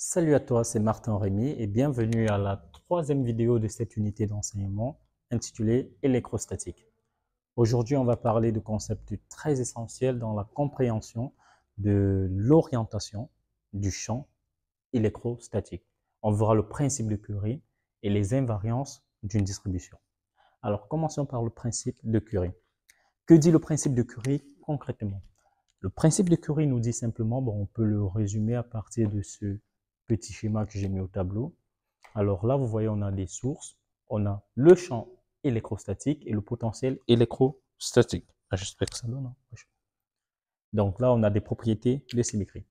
Salut à toi, c'est Martin Rémy et bienvenue à la troisième vidéo de cette unité d'enseignement intitulée électrostatique. Aujourd'hui, on va parler de concepts très essentiels dans la compréhension de l'orientation du champ électrostatique. On verra le principe de Curie et les invariances d'une distribution. Alors, commençons par le principe de Curie. Que dit le principe de Curie concrètement? Le principe de Curie nous dit simplement, on peut le résumer à partir de ce petit schéma que j'ai mis au tableau. Alors là, vous voyez, on a des sources, on a le champ électrostatique et le potentiel électrostatique. J'espère que ça donne. Hein. Donc là, on a des propriétés de symétrie.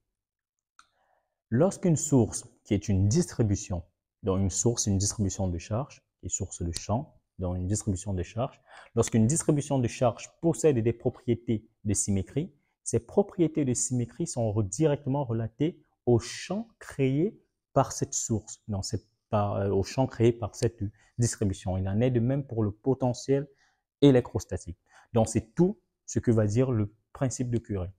Lorsqu'une source qui est une distribution, donc une source, une distribution de charge, qui est source de champ, donc une distribution de charge, lorsqu'une distribution de charge possède des propriétés de symétrie, ces propriétés de symétrie sont directement relatées au champ créé par cette source, non, c'est au champ créé par cette distribution. Il en est de même pour le potentiel électrostatique. Donc c'est tout ce que va dire le principe de Curie.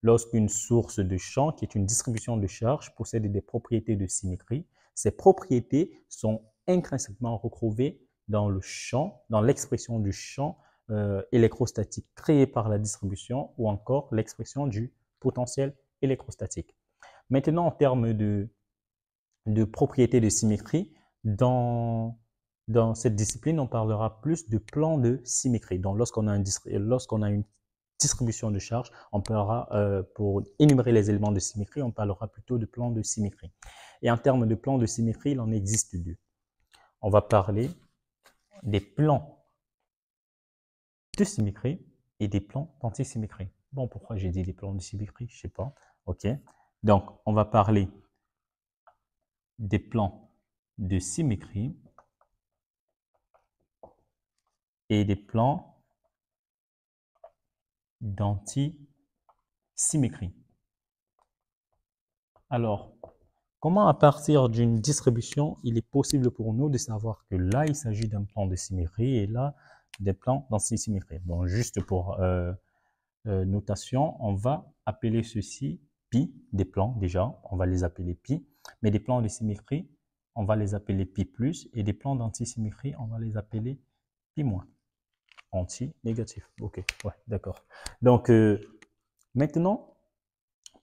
Lorsqu'une source de champ, qui est une distribution de charge, possède des propriétés de symétrie, ces propriétés sont intrinsèquement retrouvées dans le champ, dans l'expression du champ électrostatique créé par la distribution ou encore l'expression du potentiel électrostatique. Maintenant, en termes de propriétés de symétrie, dans cette discipline, on parlera plus de plan de symétrie. Donc, lorsqu'on a une distribution de charge, on parlera, pour énumérer les éléments de symétrie, on parlera plutôt de plan de symétrie. Et en termes de plan de symétrie, il en existe deux. On va parler des plans de symétrie et des plans d'antisymétrie. Bon, pourquoi j'ai dit des plans de symétrie? Je ne sais pas. OK. Donc, on va parler des plans de symétrie et des plans d'antisymétrie. Alors, comment à partir d'une distribution, il est possible pour nous de savoir que là, il s'agit d'un plan de symétrie et là, des plans d'antisymétrie. Bon, juste pour notation, on va appeler ceci pi, des plans déjà, on va les appeler pi, mais des plans de symétrie, on va les appeler pi plus, et des plans d'antisymétrie, on va les appeler pi moins. Anti-négatif, ok, ouais, d'accord. Donc, maintenant,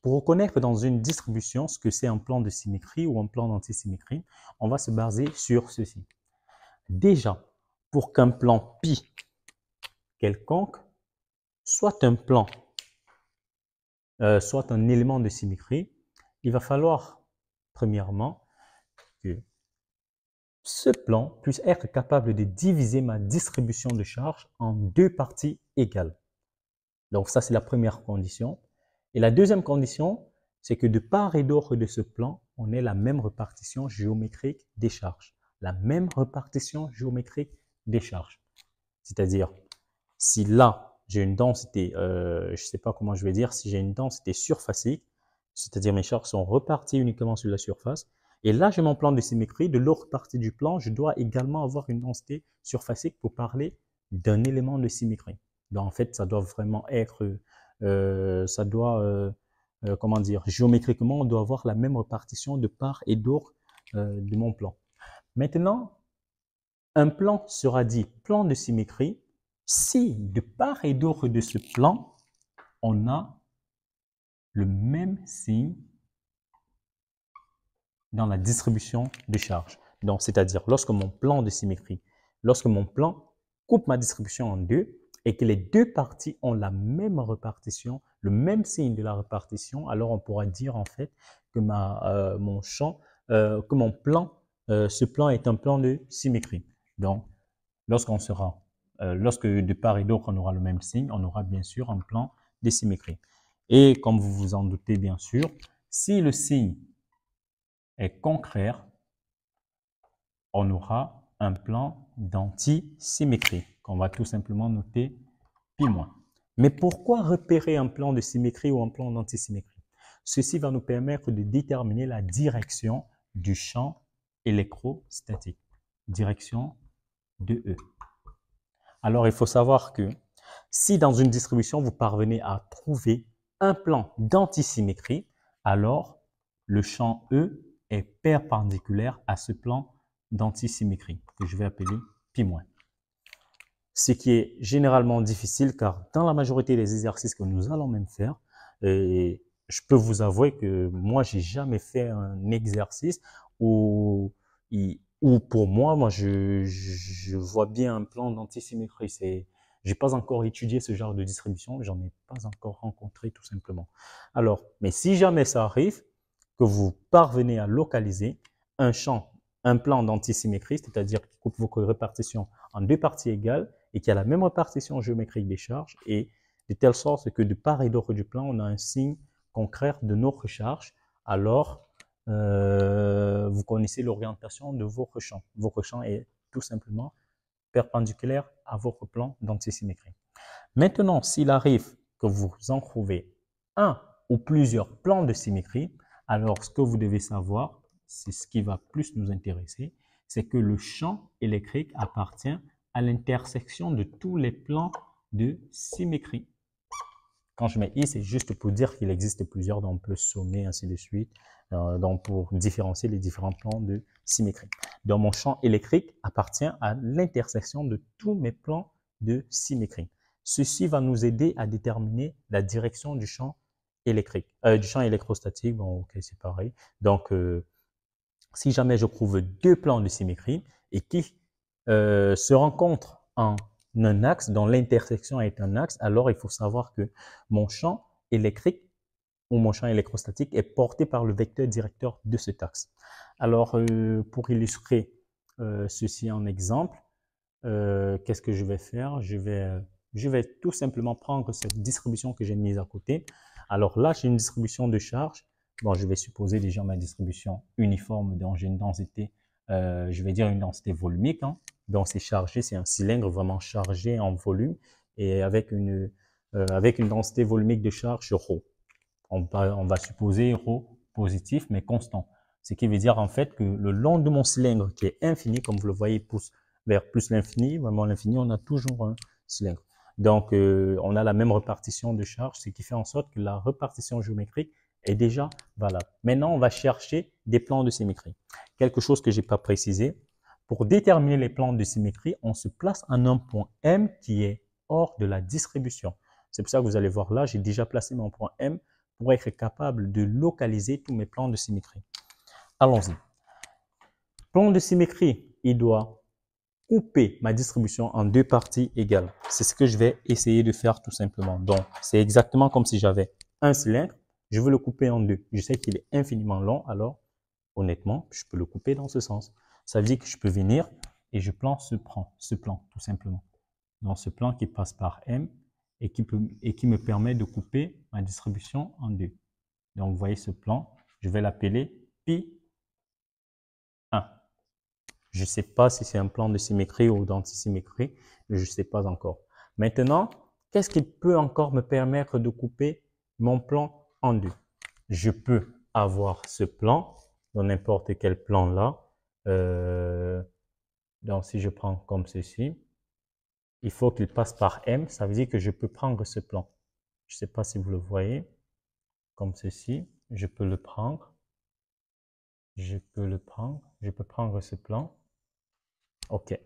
pour reconnaître dans une distribution ce que c'est un plan de symétrie ou un plan d'antisymétrie, on va se baser sur ceci. Déjà, pour qu'un plan pi quelconque soit un plan, soit un élément de symétrie, il va falloir, premièrement, que ce plan puisse être capable de diviser ma distribution de charge en deux parties égales. Donc ça, c'est la première condition. Et la deuxième condition, c'est que de part et d'autre de ce plan, on ait la même répartition géométrique des charges. La même répartition géométrique des charges. C'est-à-dire, si là, j'ai une densité, je ne sais pas comment je vais dire, si j'ai une densité surfacique, c'est-à-dire mes charges sont reparties uniquement sur la surface, et là, j'ai mon plan de symétrie, de l'autre partie du plan, je dois également avoir une densité surfacique pour parler d'un élément de symétrie. Donc, en fait, ça doit vraiment être, comment dire, géométriquement, on doit avoir la même répartition de part et d'autre de mon plan. Maintenant, un plan sera dit plan de symétrie si de part et d'autre de ce plan, on a le même signe dans la distribution de charges. Donc, c'est-à-dire lorsque mon plan de symétrie, lorsque mon plan coupe ma distribution en deux et que les deux parties ont la même répartition, le même signe de la répartition, alors on pourra dire en fait que mon champ, que mon plan, ce plan est un plan de symétrie. Donc, lorsque de part et d'autre on aura le même signe, on aura bien sûr un plan de symétrie. Et comme vous vous en doutez bien sûr, si le signe est contraire, on aura un plan d'antisymétrie qu'on va tout simplement noter pi moins. Mais pourquoi repérer un plan de symétrie ou un plan d'antisymétrie? Ceci va nous permettre de déterminer la direction du champ électrostatique. Direction de E. Alors, il faut savoir que si dans une distribution, vous parvenez à trouver un plan d'antisymétrie, alors le champ E est perpendiculaire à ce plan d'antisymétrie que je vais appeler pi-. Ce qui est généralement difficile car dans la majorité des exercices que nous allons même faire, je peux vous avouer que moi, j'ai jamais fait un exercice où pour moi, je vois bien un plan d'antisymétrie. J'ai pas encore étudié ce genre de distribution, j'en ai pas encore rencontré tout simplement. Alors, mais si jamais ça arrive, que vous parvenez à localiser un plan d'antisymétrie, c'est-à-dire qui coupe vos répartitions en deux parties égales et qui a la même répartition géométrique des charges, et de telle sorte que de part et d'autre du plan, on a un signe concret de notre charge, alors vous connaissez l'orientation de votre champ. Votre champ est tout simplement perpendiculaire à votre plan d'antisymétrie. Maintenant, s'il arrive que vous en trouvez un ou plusieurs plans de symétrie, alors ce que vous devez savoir, c'est ce qui va plus nous intéresser, c'est que le champ électrique appartient à l'intersection de tous les plans de symétrie. Quand je mets I, c'est juste pour dire qu'il existe plusieurs, donc on peut sommer, ainsi de suite, donc pour différencier les différents plans de symétrie. Donc mon champ électrique appartient à l'intersection de tous mes plans de symétrie. Ceci va nous aider à déterminer la direction du champ électrique, du champ électrostatique. Bon, ok, c'est pareil. Donc, si jamais je trouve deux plans de symétrie et qui se rencontrent en un axe, dont l'intersection est un axe, alors il faut savoir que mon champ électrique ou mon champ électrostatique est porté par le vecteur directeur de cet axe. Alors, pour illustrer ceci en exemple, qu'est-ce que je vais faire? Je vais tout simplement prendre cette distribution que j'ai mise à côté. Alors là, j'ai une distribution de charge. Bon, je vais supposer déjà ma distribution uniforme, donc j'ai une densité, je vais dire une densité volumique. Hein. Donc c'est chargé, c'est un cylindre vraiment chargé en volume et avec une densité volumique de charge ρ. On va supposer ρ positif mais constant. Ce qui veut dire en fait que le long de mon cylindre qui est infini, comme vous le voyez, pousse vers plus l'infini, vraiment l'infini, on a toujours un cylindre. Donc, on a la même répartition de charge, ce qui fait en sorte que la répartition géométrique est déjà valable. Maintenant, on va chercher des plans de symétrie. Quelque chose que je n'ai pas précisé. Pour déterminer les plans de symétrie, on se place en un point M qui est hors de la distribution. C'est pour ça que vous allez voir là, j'ai déjà placé mon point M pour être capable de localiser tous mes plans de symétrie. Allons-y. Plan de symétrie, il doit couper ma distribution en deux parties égales. C'est ce que je vais essayer de faire tout simplement. Donc, c'est exactement comme si j'avais un cylindre, je veux le couper en deux. Je sais qu'il est infiniment long, alors honnêtement, je peux le couper dans ce sens. Ça veut dire que je peux venir et je plante ce plan tout simplement. Donc, ce plan qui passe par M et qui me permet de couper ma distribution en deux. Donc, vous voyez ce plan, je vais l'appeler pi 1. Je ne sais pas si c'est un plan de symétrie ou d'antisymétrie, je ne sais pas encore. Maintenant, qu'est-ce qui peut encore me permettre de couper mon plan en deux? Je peux avoir ce plan, dans n'importe quel plan là. Donc, si je prends comme ceci, il faut qu'il passe par M, ça veut dire que je peux prendre ce plan. Je ne sais pas si vous le voyez, comme ceci, je peux le prendre. Je peux prendre ce plan. OK.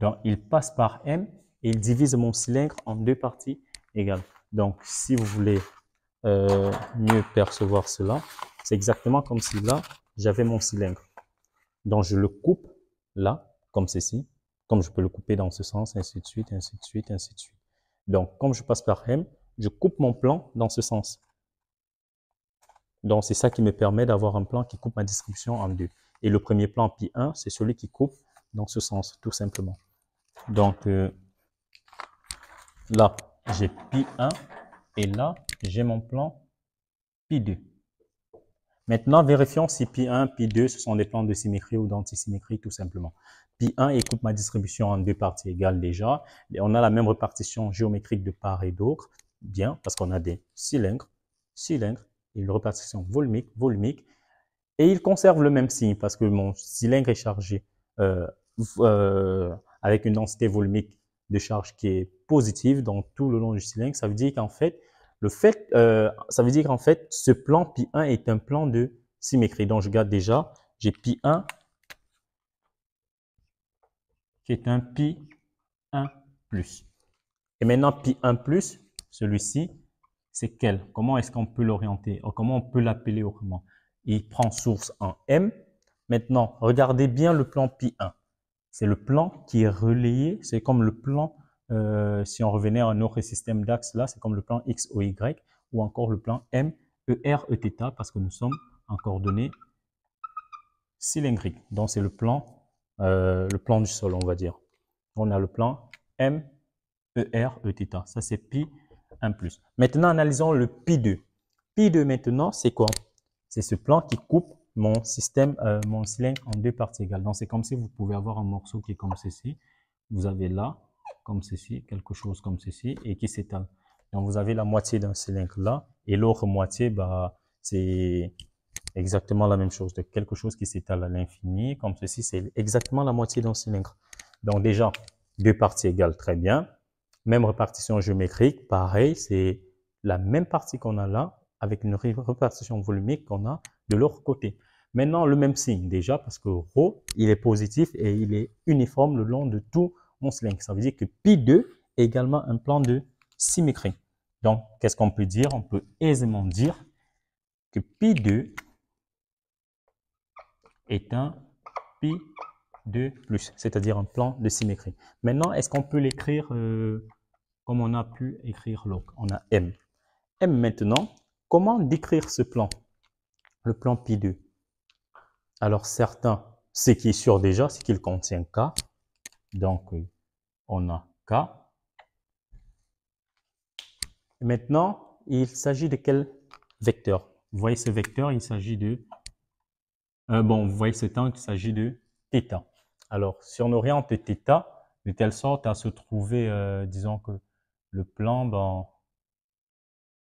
Donc, il passe par M et il divise mon cylindre en deux parties égales. Donc, si vous voulez mieux percevoir cela, c'est exactement comme si là, j'avais mon cylindre. Donc, je le coupe là, comme ceci. Comme je peux le couper dans ce sens, ainsi de suite, ainsi de suite, ainsi de suite. Donc, comme je passe par M, je coupe mon plan dans ce sens. Donc, c'est ça qui me permet d'avoir un plan qui coupe ma distribution en deux. Et le premier plan, pi 1, c'est celui qui coupe dans ce sens, tout simplement. Donc, là, j'ai pi 1 et là, j'ai mon plan pi 2. Maintenant, vérifions si pi 1, pi 2, ce sont des plans de symétrie ou d'antisymétrie, tout simplement. Pi 1, il coupe ma distribution en deux parties égales déjà. Et on a la même répartition géométrique de part et d'autre. Bien, parce qu'on a des cylindres, et une répartition volumique. Et il conserve le même signe parce que mon cylindre est chargé avec une densité volumique de charge qui est positive donc tout le long du cylindre. Ça veut dire qu'en fait, ce plan pi 1 est un plan de symétrie. Donc, je garde déjà, j'ai pi1 qui est un pi1 plus. Et maintenant, pi1 plus, celui-ci, c'est quel? Comment est-ce qu'on peut l'orienter? Comment on peut l'appeler autrement? Il prend source en M. Maintenant, regardez bien le plan pi1. C'est le plan qui est relayé. C'est comme le plan, si on revenait à un autre système d'axe là, c'est comme le plan X, O, Y, ou encore le plan M, E, R, E, θ, parce que nous sommes en coordonnées cylindriques. Donc, c'est le plan du sol, on va dire. On a le plan M, E, R, E, θ. Ça, c'est pi 1 plus. Maintenant, analysons le pi2. Pi2 maintenant, c'est quoi? C'est ce plan qui coupe mon système, mon cylindre en deux parties égales. Donc, c'est comme si vous pouvez avoir un morceau qui est comme ceci. Vous avez là, comme ceci, quelque chose comme ceci, et qui s'étale. Donc, vous avez la moitié d'un cylindre là, et l'autre moitié, bah, c'est exactement la même chose. Donc, quelque chose qui s'étale à l'infini, comme ceci, c'est exactement la moitié d'un cylindre. Donc, déjà, deux parties égales, très bien. Même répartition géométrique, pareil, c'est la même partie qu'on a là, avec une répartition volumique qu'on a de l'autre côté. Maintenant, le même signe déjà, parce que ρ, il est positif et il est uniforme le long de tout mon cylindre. Ça veut dire que pi2 est également un plan de symétrie. Donc, qu'est-ce qu'on peut dire? On peut aisément dire que pi2 est un pi2 plus, c'est-à-dire un plan de symétrie. Maintenant, est-ce qu'on peut l'écrire comme on a pu écrire l'autre? On a M. M maintenant, comment décrire ce plan? Le plan pi2. Alors, certains, ce qui est sûr déjà, c'est qu'il contient K. Donc, on a K. Et maintenant, il s'agit de quel vecteur? Vous voyez ce vecteur, il s'agit de... vous voyez ce temps, il s'agit de θ. Alors, si on oriente θ, de telle sorte à se trouver, disons que le plan,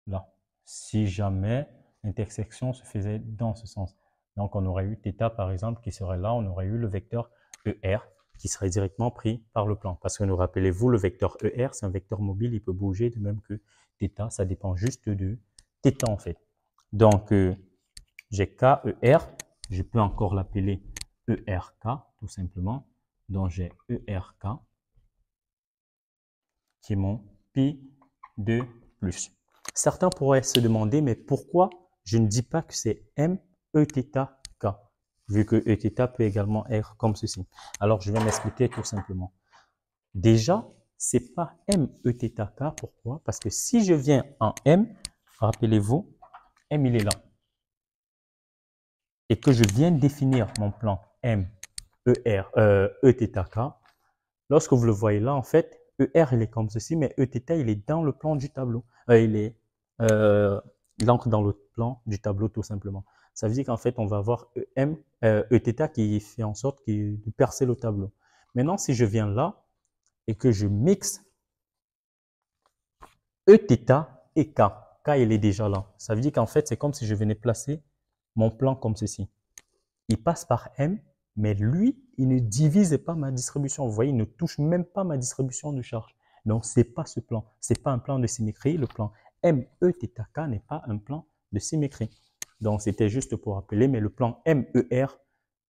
là, si jamais l'intersection se faisait dans ce sens. Donc, on aurait eu θ, par exemple, qui serait là, on aurait eu le vecteur ER qui serait directement pris par le plan. Parce que nous rappelez-vous, le vecteur ER, c'est un vecteur mobile, il peut bouger de même que θ, ça dépend juste de θ en fait. Donc, j'ai KER, je peux encore l'appeler ERK, tout simplement. Donc, j'ai ERK, qui est mon pi2 plus. Certains pourraient se demander, mais pourquoi je ne dis pas que c'est M, E, θ, K, vu que E, θ peut également être comme ceci. Alors, je vais m'expliquer tout simplement. Déjà, c'est pas M, E, θ, K. Pourquoi? Parce que si je viens en M, rappelez-vous, M, il est là. Et que je viens définir mon plan M, ER, E, θ, K, lorsque vous le voyez là, en fait, ER, il est comme ceci, mais E, θ, il est dans le plan du tableau. Il entre dans le plan du tableau, tout simplement. Ça veut dire qu'en fait, on va avoir EM, E, θ qui fait en sorte de percer le tableau. Maintenant, si je viens là et que je mixe E, θ et K, K, il est déjà là. Ça veut dire qu'en fait, c'est comme si je venais placer mon plan comme ceci. Il passe par M, mais lui, il ne divise pas ma distribution. Vous voyez, il ne touche même pas ma distribution de charge. Donc, ce n'est pas ce plan. Ce n'est pas un plan de symétrie. Le plan M, E, θ, K n'est pas un plan de symétrie. Donc, c'était juste pour rappeler, mais le plan M, E, R,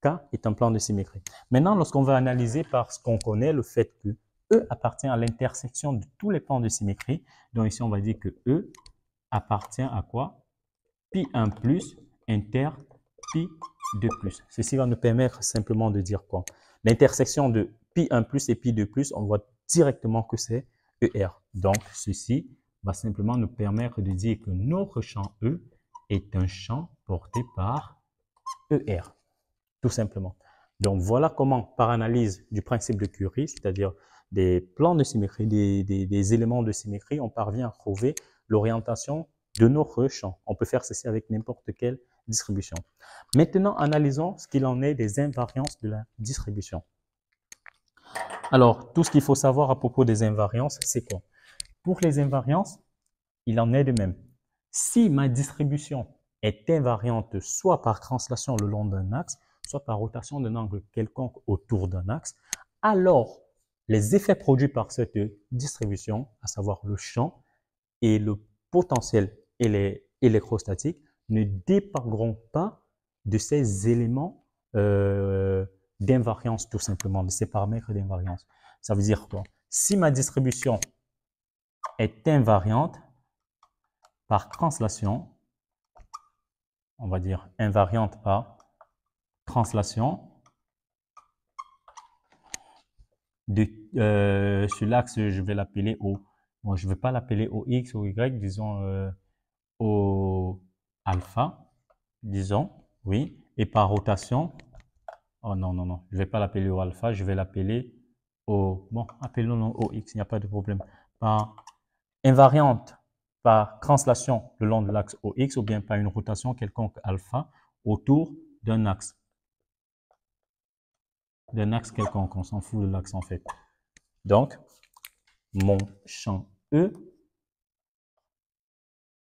K est un plan de symétrie. Maintenant, lorsqu'on va analyser par ce qu'on connaît, le fait que E appartient à l'intersection de tous les plans de symétrie. Donc, ici, on va dire que E appartient à quoi? Pi1 plus inter pi2 plus. Ceci va nous permettre simplement de dire quoi? L'intersection de pi1 plus et pi2 plus, on voit directement que c'est ER. Donc, ceci va simplement nous permettre de dire que notre champ E est un champ porté par ER, tout simplement. Donc, voilà comment, par analyse du principe de Curie, c'est-à-dire des plans de symétrie, des éléments de symétrie, on parvient à trouver l'orientation de notre champ. On peut faire ceci avec n'importe quelle distribution. Maintenant, analysons ce qu'il en est des invariances de la distribution. Alors, tout ce qu'il faut savoir à propos des invariances, c'est quoi? Pour les invariances, il en est de même. Si ma distribution est invariante soit par translation le long d'un axe, soit par rotation d'un angle quelconque autour d'un axe, alors les effets produits par cette distribution, à savoir le champ et le potentiel électrostatique, ne dépendront pas de ces éléments d'invariance, tout simplement, de ces paramètres d'invariance. Ça veut dire quoi? Si ma distribution est invariante par translation, on va dire invariante par translation, sur l'axe, je vais l'appeler O. Bon, je ne vais pas l'appeler OX ou Y, disons O alpha, disons, oui. Et par rotation, oh non, non, non, je ne vais pas l'appeler O alpha, je vais l'appeler O, bon, appelons-le OX, il n'y a pas de problème. Par invariante, par translation le long de l'axe OX ou bien par une rotation quelconque alpha autour d'un axe. D'un axe quelconque, on s'en fout de l'axe en fait. Donc, mon champ E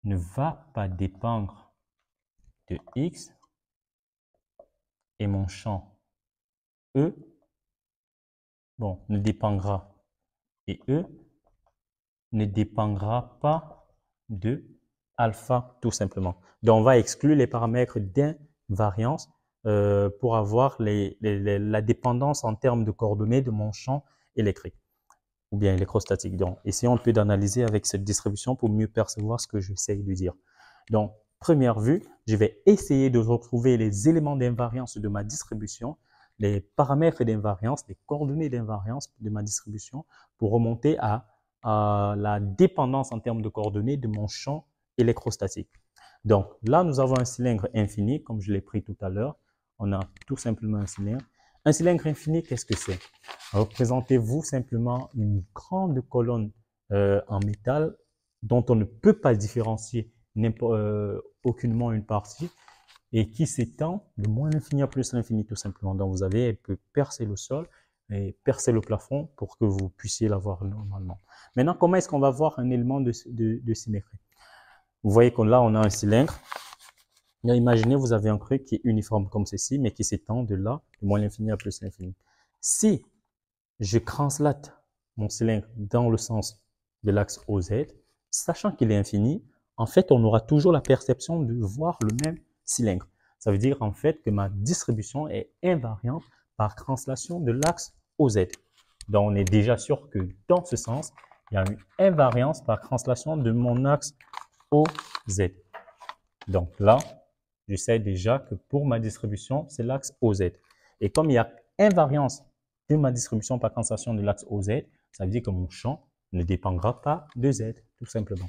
ne va pas dépendre de X et mon champ E, bon, ne dépendra, et E ne dépendra pas de alpha, tout simplement. Donc, on va exclure les paramètres d'invariance pour avoir la dépendance en termes de coordonnées de mon champ électrique ou bien électrostatique. Donc, essayons un peu d'analyser avec cette distribution pour mieux percevoir ce que j'essaie de dire. Donc, première vue, je vais essayer de retrouver les éléments d'invariance de ma distribution, les paramètres d'invariance, les coordonnées d'invariance de ma distribution pour remonter à la dépendance en termes de coordonnées de mon champ électrostatique. Donc, là, nous avons un cylindre infini, comme je l'ai pris tout à l'heure. On a tout simplement un cylindre. Un cylindre infini, qu'est-ce que c'est? Représentez-vous simplement une grande colonne en métal dont on ne peut pas différencier aucunement une partie et qui s'étend de moins l'infini à plus l'infini tout simplement. Donc vous avez, elle peut percer le sol et percer le plafond pour que vous puissiez la voir normalement. Maintenant, comment est-ce qu'on va voir un élément de symétrie? Vous voyez que là, on a un cylindre. Imaginez, vous avez un truc qui est uniforme comme ceci, mais qui s'étend de là, de moins l'infini à plus l'infini. Si je translate mon cylindre dans le sens de l'axe OZ, sachant qu'il est infini, en fait, on aura toujours la perception de voir le même cylindre. Ça veut dire en fait que ma distribution est invariante par translation de l'axe OZ. Donc, on est déjà sûr que dans ce sens, il y a une invariance par translation de mon axe OZ. Donc là, je sais déjà que pour ma distribution, c'est l'axe OZ. Et comme il y a invariance de ma distribution par translation de l'axe OZ, ça veut dire que mon champ ne dépendra pas de Z, tout simplement.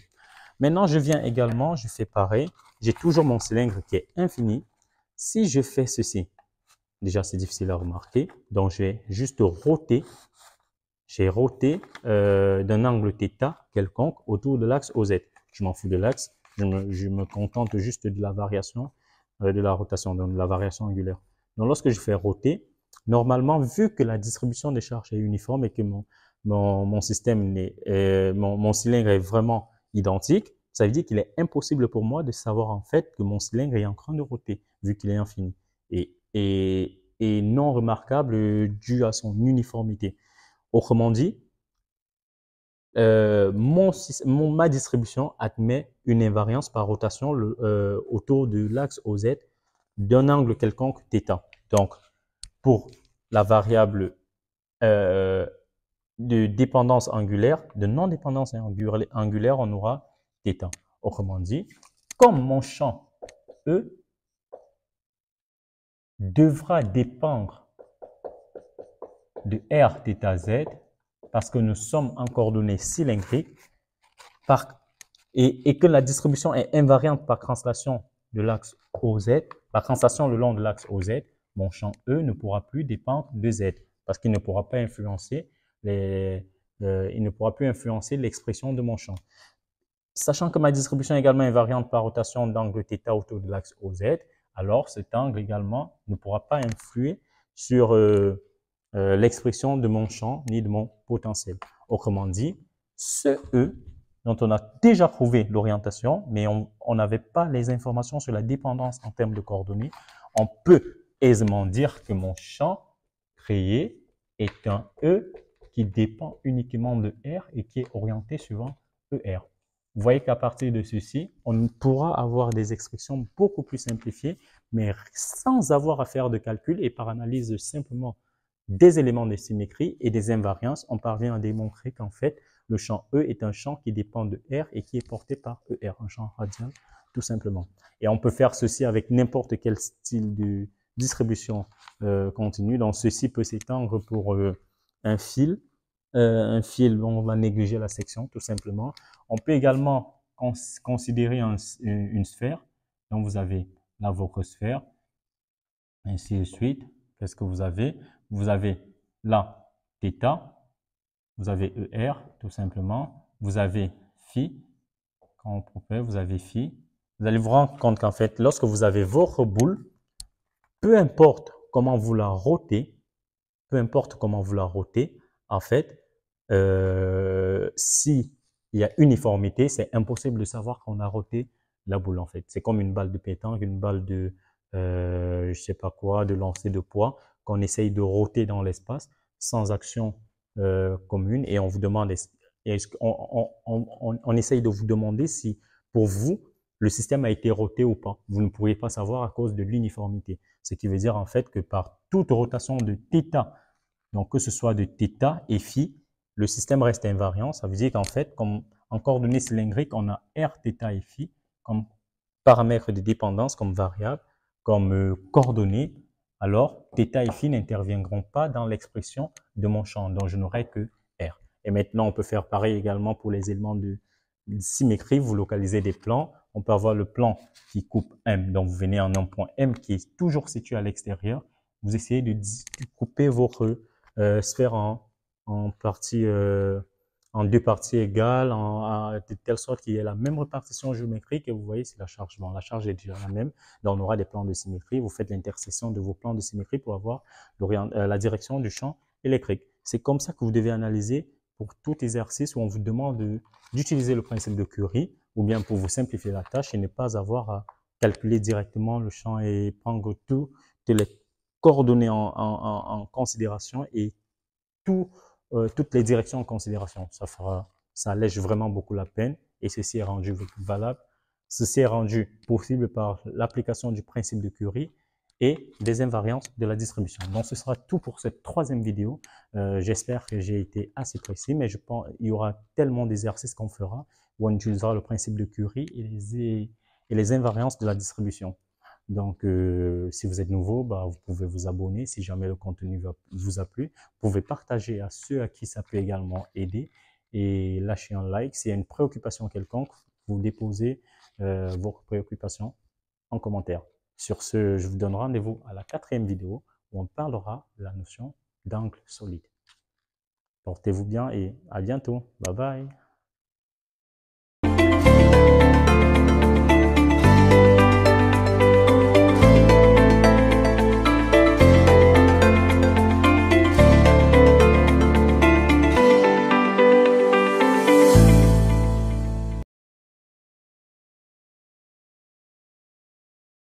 Maintenant, je viens également, je fais pareil. J'ai toujours mon cylindre qui est infini. Si je fais ceci, déjà c'est difficile à remarquer, donc je vais juste roter. J'ai roté d'un angle θ quelconque autour de l'axe OZ. Je m'en fous de l'axe, je me contente juste de la variation de la rotation, donc de la variation angulaire. Donc lorsque je fais roter, normalement, vu que la distribution des charges est uniforme et que mon cylindre est vraiment identique, ça veut dire qu'il est impossible pour moi de savoir en fait que mon cylindre est en train de roter, vu qu'il est infini, et non remarquable dû à son uniformité. Autrement dit, ma distribution admet une invariance par rotation autour de l'axe OZ d'un angle quelconque θ. Donc, pour la variable de dépendance angulaire, de non-dépendance angulaire, on aura θ. Autrement dit, comme mon champ E devra dépendre de R θz, parce que nous sommes en coordonnées cylindriques, et que la distribution est invariante par translation de l'axe OZ, par translation le long de l'axe OZ, mon champ E ne pourra plus dépendre de Z, parce qu'il ne pourra pas influencer l'expression de mon champ. Sachant que ma distribution est également invariante par rotation d'angle θ autour de l'axe OZ, alors cet angle également ne pourra pas influer sur l'expression de mon champ ni de mon potentiel. Autrement dit, ce E dont on a déjà prouvé l'orientation, mais on n'avait pas les informations sur la dépendance en termes de coordonnées, on peut aisément dire que mon champ créé est un E qui dépend uniquement de R et qui est orienté suivant ER. Vous voyez qu'à partir de ceci, on pourra avoir des expressions beaucoup plus simplifiées, mais sans avoir à faire de calcul et par analyse simplement des éléments de symétrie et des invariances, on parvient à démontrer qu'en fait, le champ E est un champ qui dépend de R et qui est porté par ER, un champ radial, tout simplement. Et on peut faire ceci avec n'importe quel style de distribution continue. Donc, ceci peut s'étendre pour un fil. Un fil, on va négliger la section, tout simplement. On peut également considérer une sphère. Donc, vous avez là votre sphère, ainsi de suite. Qu'est-ce que vous avez? Vous avez là θ, vous avez ER, tout simplement. Vous avez phi, quand on propose, vous avez phi. Vous allez vous rendre compte qu'en fait, lorsque vous avez votre boule, peu importe comment vous la rotez, en fait, si il y a uniformité, c'est impossible de savoir qu'on a roté la boule en fait. C'est comme une balle de pétanque, une balle de, je sais pas quoi, de lancer de poids qu'on essaye de roter dans l'espace sans action commune et on vous demande, on essaye de vous demander si pour vous le système a été roté ou pas. Vous ne pourriez pas savoir à cause de l'uniformité. Ce qui veut dire en fait que par toute rotation de θ, donc que ce soit de θ et phi, le système reste invariant. Ça veut dire qu'en fait, comme en coordonnées cylindriques, on a r, θ et phi comme paramètres de dépendance, comme variables, comme coordonnées. Alors, θ et phi n'interviendront pas dans l'expression de mon champ, dont je n'aurai que r. Et maintenant, on peut faire pareil également pour les éléments de symétrie. Vous localisez des plans. On peut avoir le plan qui coupe M. Donc, vous venez en un point M qui est toujours situé à l'extérieur. Vous essayez de couper votre sphère en deux parties égales, de telle sorte qu'il y ait la même répartition géométrique. Et vous voyez, c'est la charge. Bon, la charge est déjà la même. Donc, on aura des plans de symétrie. Vous faites l'intersection de vos plans de symétrie pour avoir la direction du champ électrique. C'est comme ça que vous devez analyser pour tout exercice où on vous demande d'utiliser le principe de Curie ou bien pour vous simplifier la tâche et ne pas avoir à calculer directement le champ et prendre toutes les coordonnées en considération et toutes les directions en considération. Ça allège vraiment beaucoup la peine et ceci est rendu valable. Ceci est rendu possible par l'application du principe de Curie et des invariances de la distribution. Donc, ce sera tout pour cette troisième vidéo. J'espère que j'ai été assez précis, mais je pense qu'il y aura tellement d'exercices qu'on fera où on utilisera le principe de Curie et les invariances de la distribution. Donc, si vous êtes nouveau, bah, vous pouvez vous abonner si jamais le contenu vous a plu. Vous pouvez partager à ceux à qui ça peut également aider et lâcher un like. S'il y a une préoccupation quelconque, vous déposez vos préoccupations en commentaire. Sur ce, je vous donne rendez-vous à la quatrième vidéo où on parlera de la notion d'angle solide. Portez-vous bien et à bientôt. Bye bye.